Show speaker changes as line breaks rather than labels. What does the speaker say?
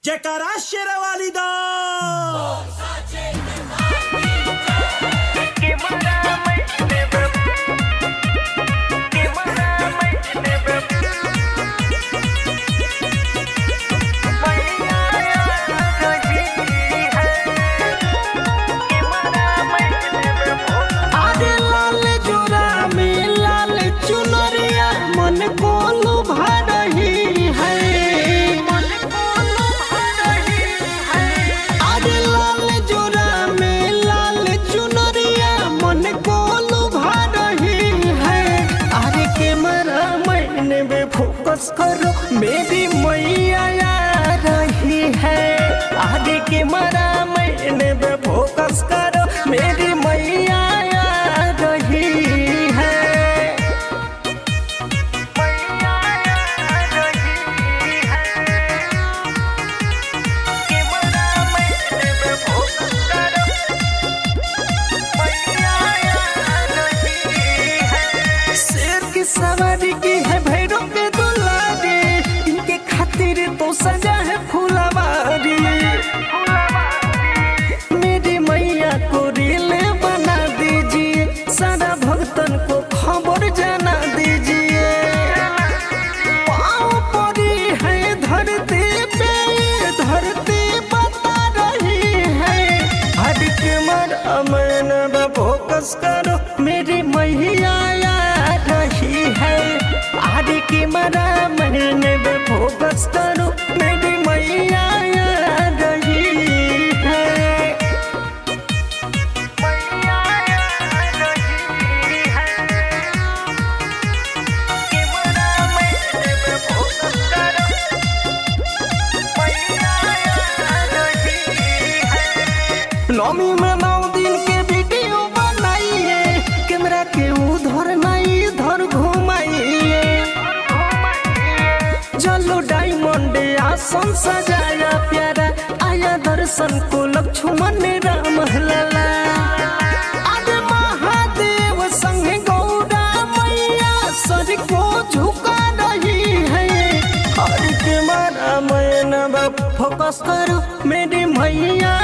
जयकारा शेरवाली दा।
फोकस करो मेरी मैया आ रही है। आगे के मरा मैंने पे फोकस करो मेरी मैया आ रही है। मैया आ रही है कि मरा मैंने पे फोकस करो मैया आ रही है। शेर की सवारी की है भैरव के तो सजा है फुलवारी। मेरी मैया को रील बना दीजिए, सारा भक्तन को खबर जाना दीजिए। पाँव पड़ी है धरती पे, धरती बता रही है। हट के मरा मैंने फोकस करो मेरी मैया आ रही है। आगे की मरा मैंने फोकस करो मेरी मैया आ रही है। मैया आ रही है कि मरा मैंने फोकस करो मैया आ रही है। नौमी में 9 दिन के वीडियो बनाइए, कैमरा के उधर नहीं इधर घुमाइए। चलो डायमंड आसन सजाया प्यारा, आया दर्शन को लक्ष्मण राम लला। आज महादेव संग गौरा मैया सर को झुका रही है। हर के मारा मैंने फोकस करो मेरी मैया